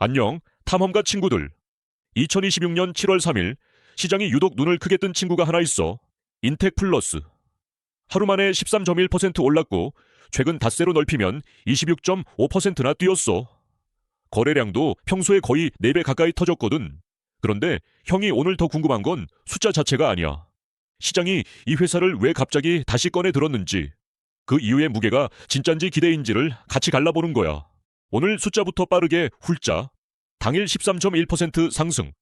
안녕, 탐험가 친구들. 2026년 7월 3일 시장이 유독 눈을 크게 뜬 친구가 하나 있어. 인텍플러스. 하루 만에 13.1% 올랐고 최근 닷새로 넓히면 26.5%나 뛰었어. 거래량도 평소에 거의 4배 가까이 터졌거든. 그런데 형이 오늘 더 궁금한 건 숫자 자체가 아니야. 시장이 이 회사를 왜 갑자기 다시 꺼내 들었는지, 그 이후의 무게가 진짠지 기대인지를 같이 갈라보는 거야. 오늘 숫자부터 빠르게 훌자. 당일 13.1% 상승,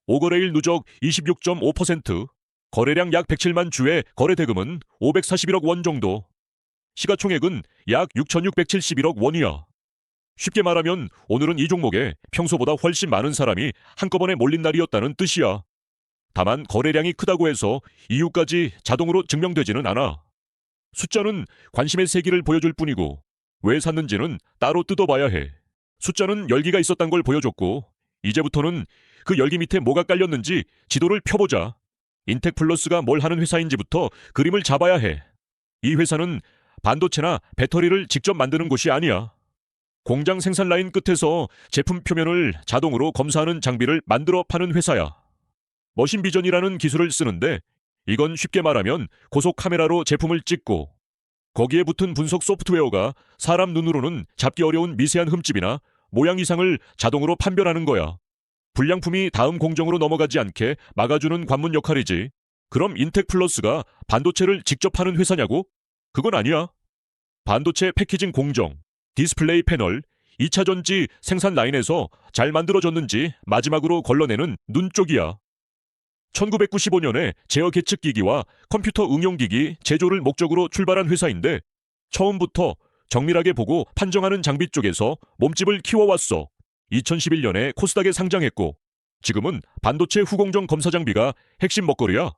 5거래일 누적 26.5%, 거래량 약 107만 주의 거래대금은 541억 원 정도, 시가총액은 약 6,671억 원이야. 쉽게 말하면 오늘은 이 종목에 평소보다 훨씬 많은 사람이 한꺼번에 몰린 날이었다는 뜻이야. 다만 거래량이 크다고 해서 이유까지 자동으로 증명되지는 않아. 숫자는 관심의 세기를 보여줄 뿐이고 왜 샀는지는 따로 뜯어봐야 해. 숫자는 열기가 있었단 걸 보여줬고 이제부터는 그 열기 밑에 뭐가 깔렸는지 지도를 펴보자. 인텍플러스가 뭘 하는 회사인지부터 그림을 잡아야 해. 이 회사는 반도체나 배터리를 직접 만드는 곳이 아니야. 공장 생산 라인 끝에서 제품 표면을 자동으로 검사하는 장비를 만들어 파는 회사야. 머신 비전이라는 기술을 쓰는데 이건 쉽게 말하면 고속 카메라로 제품을 찍고 거기에 붙은 분석 소프트웨어가 사람 눈으로는 잡기 어려운 미세한 흠집이나 모양 이상을 자동으로 판별하는 거야. 불량품이 다음 공정으로 넘어가지 않게 막아주는 관문 역할이지. 그럼 인텍플러스가 반도체를 직접 파는 회사냐고? 그건 아니야. 반도체 패키징 공정, 디스플레이 패널, 2차 전지 생산 라인에서 잘 만들어졌는지 마지막으로 걸러내는 눈 쪽이야. 1995년에 제어 계측기기와 컴퓨터 응용기기 제조를 목적으로 출발한 회사인데 처음부터 정밀하게 보고 판정하는 장비 쪽에서 몸집을 키워왔어. 2011년에 코스닥에 상장했고 지금은 반도체 후공정 검사 장비가 핵심 먹거리야.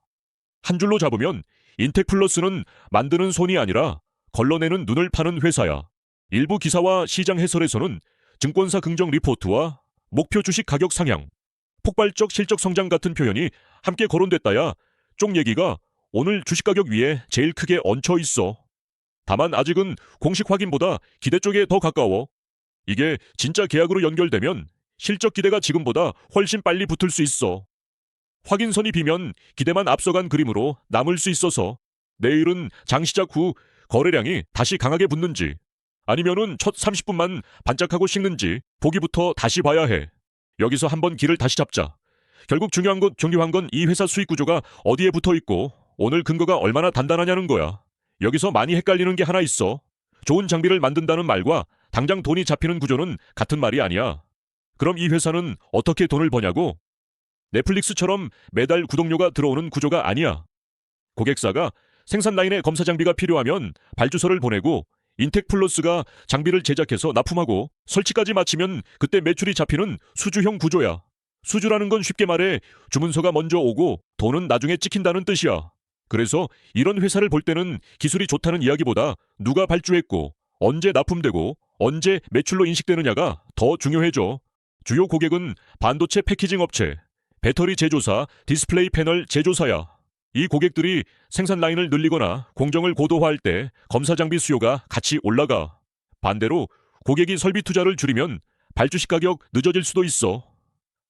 한 줄로 잡으면 인텍플러스는 만드는 손이 아니라 걸러내는 눈을 파는 회사야. 일부 기사와 시장 해설에서는 증권사 긍정 리포트와 목표 주식 가격 상향, 폭발적 실적 성장 같은 표현이 함께 거론됐다야 쪽 얘기가 오늘 주식 가격 위에 제일 크게 얹혀 있어. 다만 아직은 공식 확인보다 기대 쪽에 더 가까워. 이게 진짜 계약으로 연결되면 실적 기대가 지금보다 훨씬 빨리 붙을 수 있어. 확인선이 비면 기대만 앞서간 그림으로 남을 수 있어서 내일은 장 시작 후 거래량이 다시 강하게 붙는지 아니면은 첫 30분만 반짝하고 식는지 보기부터 다시 봐야 해. 여기서 한번 길을 다시 잡자. 결국 중요한 건 이 회사 수익 구조가 어디에 붙어 있고 오늘 근거가 얼마나 단단하냐는 거야. 여기서 많이 헷갈리는 게 하나 있어. 좋은 장비를 만든다는 말과 당장 돈이 잡히는 구조는 같은 말이 아니야. 그럼 이 회사는 어떻게 돈을 버냐고? 넷플릭스처럼 매달 구독료가 들어오는 구조가 아니야. 고객사가 생산 라인에 검사 장비가 필요하면 발주서를 보내고 인텍플러스가 장비를 제작해서 납품하고 설치까지 마치면 그때 매출이 잡히는 수주형 구조야. 수주라는 건 쉽게 말해 주문서가 먼저 오고 돈은 나중에 찍힌다는 뜻이야. 그래서 이런 회사를 볼 때는 기술이 좋다는 이야기보다 누가 발주했고 언제 납품되고 언제 매출로 인식되느냐가 더 중요해져. 주요 고객은 반도체 패키징 업체, 배터리 제조사, 디스플레이 패널 제조사야. 이 고객들이 생산 라인을 늘리거나 공정을 고도화할 때 검사 장비 수요가 같이 올라가. 반대로 고객이 설비 투자를 줄이면 발주식 가격 늦어질 수도 있어.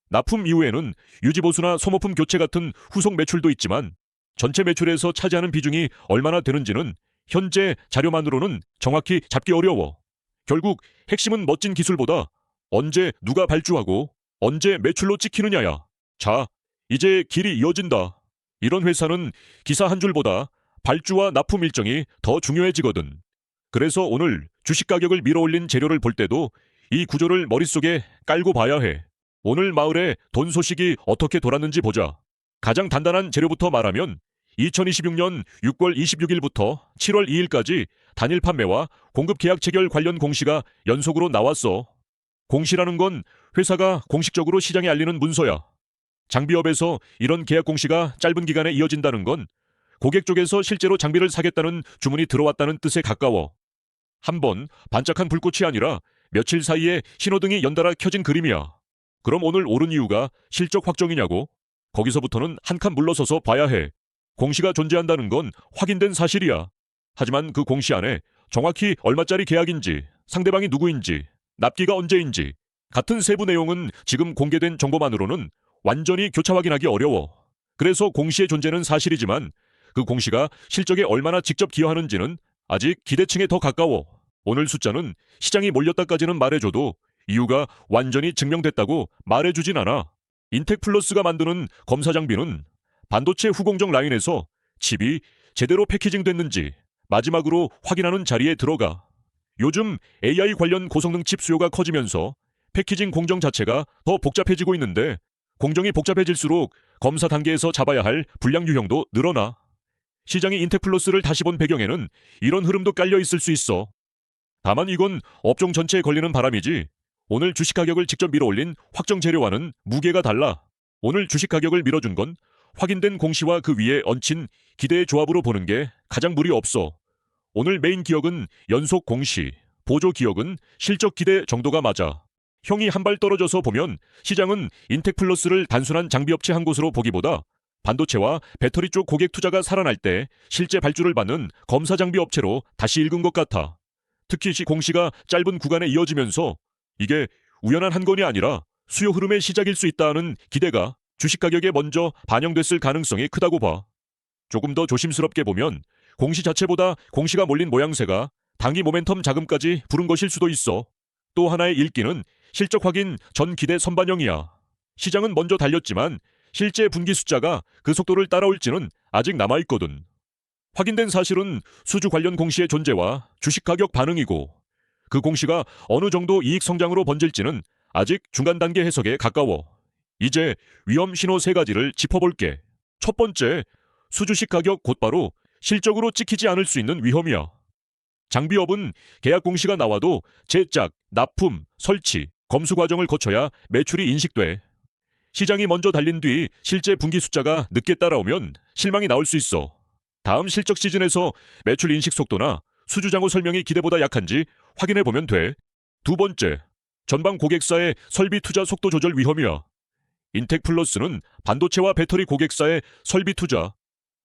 납품 이후에는 유지보수나 소모품 교체 같은 후속 매출도 있지만 전체 매출에서 차지하는 비중이 얼마나 되는지는 현재 자료만으로는 정확히 잡기 어려워. 결국 핵심은 멋진 기술보다 언제 누가 발주하고 언제 매출로 찍히느냐야. 자, 이제 길이 이어진다. 이런 회사는 기사 한 줄보다 발주와 납품 일정이 더 중요해지거든. 그래서 오늘 주식 가격을 밀어올린 재료를 볼 때도 이 구조를 머릿속에 깔고 봐야 해. 오늘 마을에 돈 소식이 어떻게 돌았는지 보자. 가장 단단한 재료부터 말하면 2026년 6월 26일부터 7월 2일까지 단일 판매와 공급 계약 체결 관련 공시가 연속으로 나왔어. 공시라는 건 회사가 공식적으로 시장에 알리는 문서야. 장비업에서 이런 계약 공시가 짧은 기간에 이어진다는 건 고객 쪽에서 실제로 장비를 사겠다는 주문이 들어왔다는 뜻에 가까워. 한 번 반짝한 불꽃이 아니라 며칠 사이에 신호등이 연달아 켜진 그림이야. 그럼 오늘 오른 이유가 실적 확정이냐고? 거기서부터는 한 칸 물러서서 봐야 해. 공시가 존재한다는 건 확인된 사실이야. 하지만 그 공시 안에 정확히 얼마짜리 계약인지, 상대방이 누구인지, 납기가 언제인지, 같은 세부 내용은 지금 공개된 정보만으로는 완전히 교차 확인하기 어려워. 그래서 공시의 존재는 사실이지만 그 공시가 실적에 얼마나 직접 기여하는지는 아직 기대층에 더 가까워. 오늘 숫자는 시장이 몰렸다까지는 말해줘도 이유가 완전히 증명됐다고 말해주진 않아. 인텍플러스가 만드는 검사 장비는 반도체 후공정 라인에서 칩이 제대로 패키징 됐는지 마지막으로 확인하는 자리에 들어가. 요즘 AI 관련 고성능 칩 수요가 커지면서 패키징 공정 자체가 더 복잡해지고 있는데 공정이 복잡해질수록 검사 단계에서 잡아야 할 불량 유형도 늘어나. 시장이 인텍플러스를 다시 본 배경에는 이런 흐름도 깔려 있을 수 있어. 다만 이건 업종 전체에 걸리는 바람이지 오늘 주식 가격을 직접 밀어올린 확정 재료와는 무게가 달라. 오늘 주식 가격을 밀어준 건 확인된 공시와 그 위에 얹힌 기대의 조합으로 보는 게 가장 무리 없어. 오늘 메인 기억은 연속 공시, 보조 기억은 실적 기대 정도가 맞아. 형이 한 발 떨어져서 보면 시장은 인텍플러스를 단순한 장비업체 한 곳으로 보기보다 반도체와 배터리 쪽 고객 투자가 살아날 때 실제 발주를 받는 검사 장비 업체로 다시 읽은 것 같아. 특히 공시가 짧은 구간에 이어지면서 이게 우연한 한 건이 아니라 수요 흐름의 시작일 수 있다는 기대가 주식 가격에 먼저 반영됐을 가능성이 크다고 봐. 조금 더 조심스럽게 보면 공시 자체보다 공시가 몰린 모양새가 단기 모멘텀 자금까지 부른 것일 수도 있어. 또 하나의 읽기는 실적 확인 전 기대 선반영이야. 시장은 먼저 달렸지만 실제 분기 숫자가 그 속도를 따라올지는 아직 남아있거든. 확인된 사실은 수주 관련 공시의 존재와 주식 가격 반응이고 그 공시가 어느 정도 이익 성장으로 번질지는 아직 중간 단계 해석에 가까워. 이제 위험 신호 3가지를 짚어볼게. 첫 번째, 수주식 가격 곧바로 실적으로 찍히지 않을 수 있는 위험이야. 장비업은 계약 공시가 나와도 제작, 납품, 설치, 검수 과정을 거쳐야 매출이 인식돼. 시장이 먼저 달린 뒤 실제 분기 숫자가 늦게 따라오면 실망이 나올 수 있어. 다음 실적 시즌에서 매출 인식 속도나 수주장후 설명이 기대보다 약한지 확인해보면 돼. 두 번째, 전방 고객사의 설비 투자 속도 조절 위험이야. 인텍플러스는 반도체와 배터리 고객사의 설비 투자,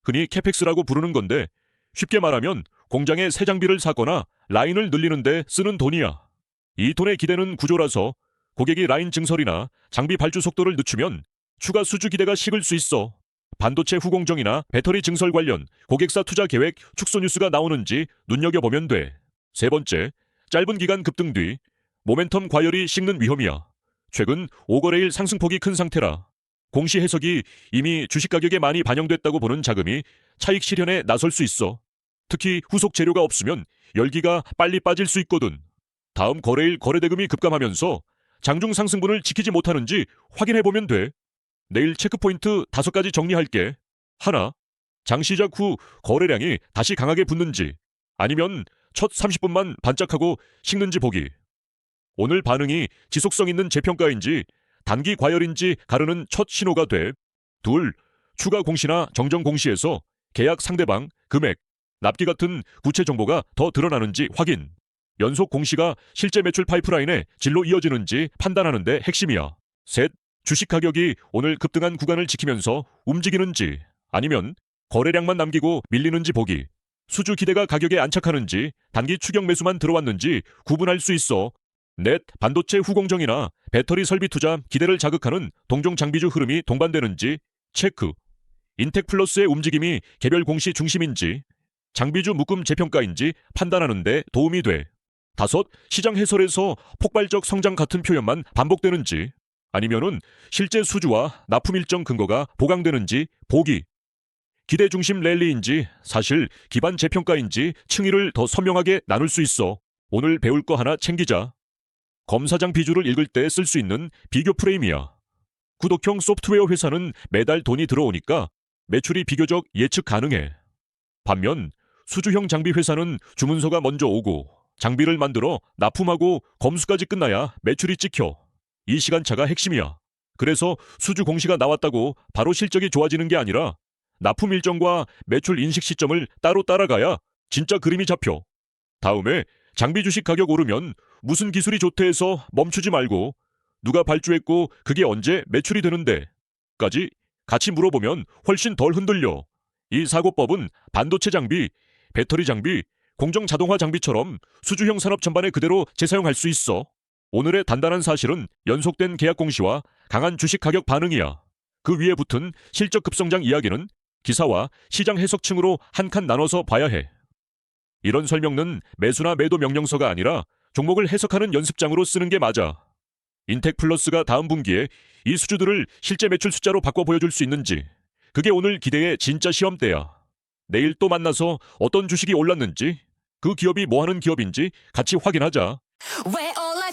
흔히 캐펙스라고 부르는 건데 쉽게 말하면 공장에 새 장비를 사거나 라인을 늘리는 데 쓰는 돈이야. 이 돈의 기대는 구조라서 고객이 라인 증설이나 장비 발주 속도를 늦추면 추가 수주 기대가 식을 수 있어. 반도체 후공정이나 배터리 증설 관련 고객사 투자 계획 축소 뉴스가 나오는지 눈여겨보면 돼. 세 번째, 짧은 기간 급등 뒤 모멘텀 과열이 식는 위험이야. 최근 5거래일 상승폭이 큰 상태라 공시 해석이 이미 주식 가격에 많이 반영됐다고 보는 자금이 차익 실현에 나설 수 있어. 특히 후속 재료가 없으면 열기가 빨리 빠질 수 있거든. 다음 거래일 거래대금이 급감하면서 장중 상승분을 지키지 못하는지 확인해보면 돼. 내일 체크포인트 5가지 정리할게. 하나, 장 시작 후 거래량이 다시 강하게 붙는지 아니면 첫 30분만 반짝하고 식는지 보기. 오늘 반응이 지속성 있는 재평가인지 단기 과열인지 가르는 첫 신호가 돼. 둘, 추가 공시나 정정 공시에서 계약 상대방, 금액, 납기 같은 구체 정보가 더 드러나는지 확인. 연속 공시가 실제 매출 파이프라인에 질로 이어지는지 판단하는 데 핵심이야. 셋, 주식 가격이 오늘 급등한 구간을 지키면서 움직이는지 아니면 거래량만 남기고 밀리는지 보기. 수주 기대가 가격에 안착하는지 단기 추격 매수만 들어왔는지 구분할 수 있어. 넷, 반도체 후공정이나 배터리 설비 투자 기대를 자극하는 동종 장비주 흐름이 동반되는지 체크. 인텍플러스의 움직임이 개별 공시 중심인지 장비주 묶음 재평가인지 판단하는 데 도움이 돼. 다섯, 시장 해설에서 폭발적 성장 같은 표현만 반복되는지 아니면은 실제 수주와 납품 일정 근거가 보강되는지 보기. 기대 중심 랠리인지 사실 기반 재평가인지 층위를 더 선명하게 나눌 수 있어. 오늘 배울 거 하나 챙기자. 검사장 비주를 읽을 때 쓸 수 있는 비교 프레임이야. 구독형 소프트웨어 회사는 매달 돈이 들어오니까 매출이 비교적 예측 가능해. 반면 수주형 장비 회사는 주문서가 먼저 오고 장비를 만들어 납품하고 검수까지 끝나야 매출이 찍혀. 이 시간차가 핵심이야. 그래서 수주 공시가 나왔다고 바로 실적이 좋아지는 게 아니라 납품 일정과 매출 인식 시점을 따로 따라가야 진짜 그림이 잡혀. 다음에 장비 주식 가격 오르면 무슨 기술이 좋대 해서 멈추지 말고 누가 발주했고 그게 언제 매출이 되는데 까지 같이 물어보면 훨씬 덜 흔들려. 이 사고법은 반도체 장비, 배터리 장비, 공정 자동화 장비처럼 수주형 산업 전반에 그대로 재사용할 수 있어. 오늘의 단단한 사실은 연속된 계약 공시와 강한 주식 가격 반응이야. 그 위에 붙은 실적 급성장 이야기는 기사와 시장 해석층으로 한 칸 나눠서 봐야 해. 이런 설명은 매수나 매도 명령서가 아니라 종목을 해석하는 연습장으로 쓰는 게 맞아. 인텍플러스가 다음 분기에 이 수주들을 실제 매출 숫자로 바꿔 보여줄 수 있는지, 그게 오늘 기대의 진짜 시험대야. 내일 또 만나서 어떤 주식이 올랐는지, 그 기업이 뭐 하는 기업인지 같이 확인하자. Where all I